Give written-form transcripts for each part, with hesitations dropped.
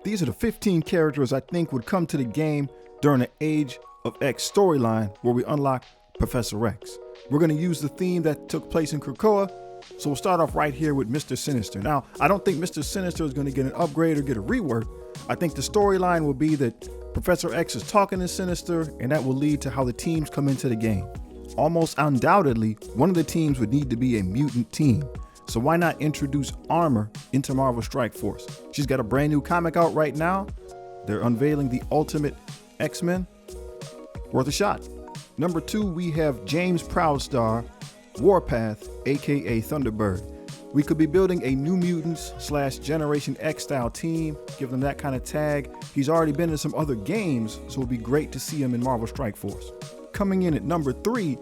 these are the 15 characters I think would come to the game during the Age of X storyline where we unlock Professor X. We're going to use the theme that took place in Krakoa, so we'll start off right here with Mr. Sinister. Now, I don't think Mr. Sinister is going to get an upgrade or get a rework. I think the storyline will be that Professor X is talking to Sinister, and that will lead to how the teams come into the game. Almost undoubtedly, one of the teams would need to be a mutant team. So why not introduce Armor into Marvel Strike Force? She's got a brand new comic out right now. They're unveiling the Ultimate X-Men. Worth a shot. Number 2, we have James Proudstar, Warpath, aka Thunderbird. We could be building a New Mutants / Generation X style team, give them that kind of tag. He's already been in some other games, so it would be great to see him in Marvel Strike Force. Coming in at number 3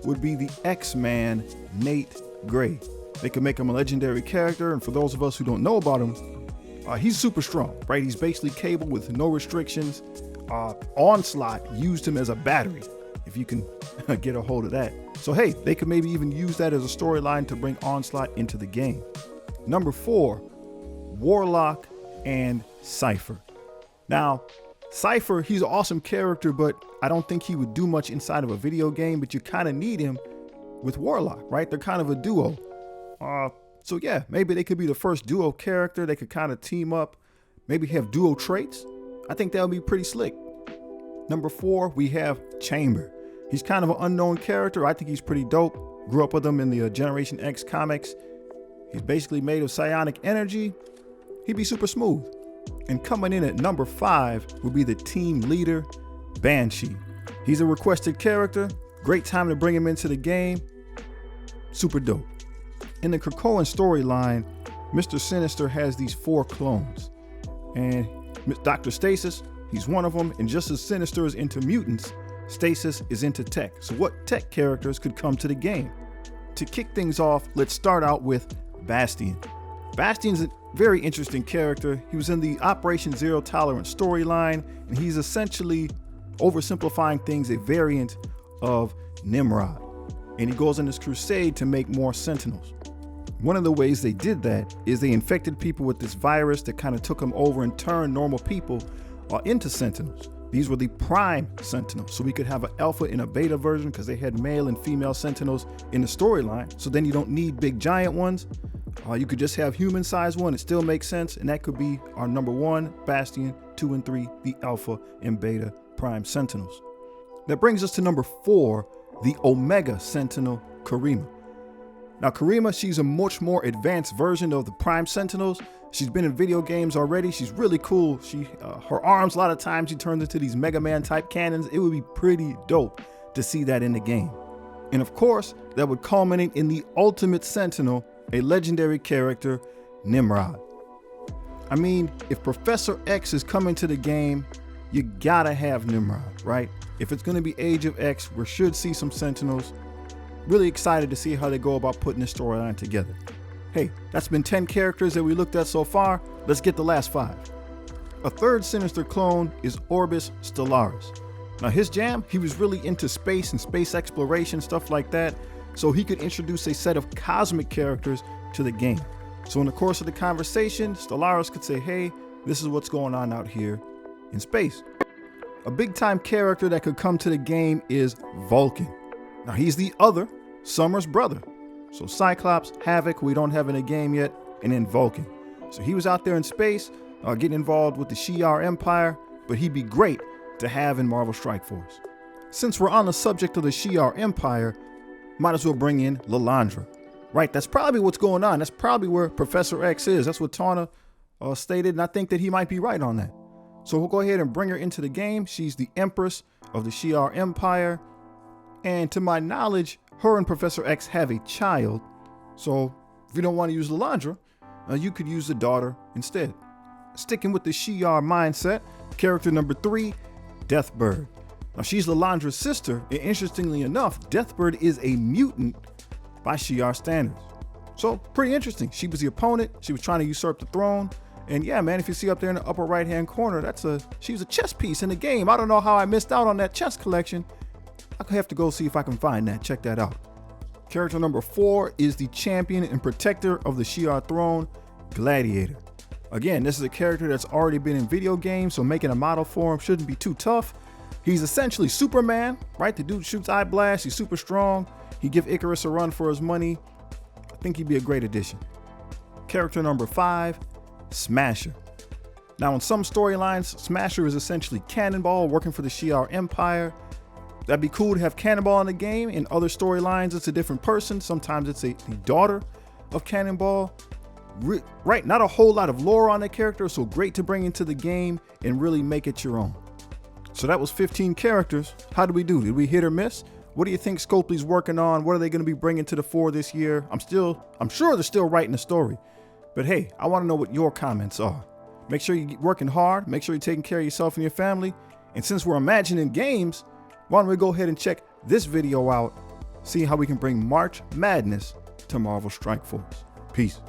would be the X-Man, Nate Gray. They could make him a legendary character, and for those of us who don't know about him, he's super strong, right? He's basically Cable with no restrictions. Onslaught used him as a battery, if you can get a hold of that. So hey, they could maybe even use that as a storyline to bring Onslaught into the game. Number 4, Warlock and Cypher. Now, Cypher, he's an awesome character, but I don't think he would do much inside of a video game, but you kind of need him with Warlock, right? They're kind of a duo. So yeah, maybe they could be the first duo character. They could kind of team up, maybe have duo traits. I think that would be pretty slick. Number 4, we have Chamber. He's kind of an unknown character. I think he's pretty dope. Grew up with him in the Generation X comics. He's basically made of psionic energy. He'd be super smooth. And coming in at number 5 would be the team leader, Banshee. He's a requested character. Great time to bring him into the game. Super dope. In the Krakoan storyline, Mr. Sinister has these 4 clones. And Dr. Stasis, he's one of them. And just as Sinister is into mutants, Stasis is into tech. So what tech characters could come to the game? To kick things off, let's start out with Bastion. Bastion's a very interesting character. He was in the Operation Zero Tolerance storyline, and he's essentially, oversimplifying things, a variant of Nimrod. And he goes on this crusade to make more Sentinels. One of the ways they did that is they infected people with this virus that kind of took them over and turned normal people into Sentinels. These were the Prime Sentinels. So we could have an alpha and a beta version because they had male and female Sentinels in the storyline. So then you don't need big giant ones. You could just have human sized one. It still makes sense. And that could be our number 1, Bastion, 2 and 3, the alpha and beta Prime Sentinels. That brings us to number 4, the Omega Sentinel, Karima. Now Karima, she's a much more advanced version of the Prime Sentinels. She's been in video games already. She's really cool. Her arms, a lot of times she turns into these Mega Man type cannons. It would be pretty dope to see that in the game. And of course, that would culminate in the Ultimate Sentinel, a legendary character, Nimrod. I mean, if Professor X is coming to the game, you gotta have Nimrod, right? If it's gonna be Age of X, we should see some Sentinels. Really excited to see how they go about putting this storyline together. Hey, that's been 10 characters that we looked at so far. Let's get the last 5. A third Sinister clone is Orbis Stellaris. Now his jam, he was really into space and space exploration, stuff like that. So he could introduce a set of cosmic characters to the game. So in the course of the conversation, Stellaris could say, hey, this is what's going on out here in space. A big time character that could come to the game is Vulcan. Now he's the other Summer's brother. So Cyclops, Havoc, we don't have in a game yet, and then Vulcan. So he was out there in space, getting involved with the Shi'ar Empire, but he'd be great to have in Marvel Strike Force. Since we're on the subject of the Shi'ar Empire, might as well bring in Lilandra. Right, that's probably what's going on. That's probably where Professor X is. That's what Tawna stated, and I think that he might be right on that. So we'll go ahead and bring her into the game. She's the Empress of the Shi'ar Empire. And to my knowledge, her and Professor X have a child. So if you don't want to use Lilandra, you could use the daughter instead. Sticking with the Shi'ar mindset, character number 3, Deathbird. Now she's Lilandra's sister, and interestingly enough, Deathbird is a mutant by Shi'ar standards. So pretty interesting. She was the opponent. She was trying to usurp the throne. And yeah, man, if you see up there in the upper right-hand corner, she was a chess piece in the game. I don't know how I missed out on that chess collection. I have to go see if I can find that. Check that out. Character number 4 is the champion and protector of the Shi'ar throne, Gladiator. Again, this is a character that's already been in video games, so making a model for him shouldn't be too tough. He's essentially Superman, right? The dude shoots eye blasts, he's super strong. He give Icarus a run for his money. I think he'd be a great addition. Character number 5, Smasher. Now in some storylines, Smasher is essentially Cannonball working for the Shi'ar Empire. That'd be cool to have Cannonball in the game. In other storylines, it's a different person. Sometimes it's the daughter of Cannonball. Right, not a whole lot of lore on the character, so great to bring into the game and really make it your own. So that was 15 characters. How did we do? Did we hit or miss? What do you think Scopely's working on? What are they going to be bringing to the fore this year? I'm sure they're still writing a story. But hey, I want to know what your comments are. Make sure you're working hard. Make sure you're taking care of yourself and your family. And since we're imagining games, why don't we go ahead and check this video out, see how we can bring March Madness to Marvel Strike Force. Peace.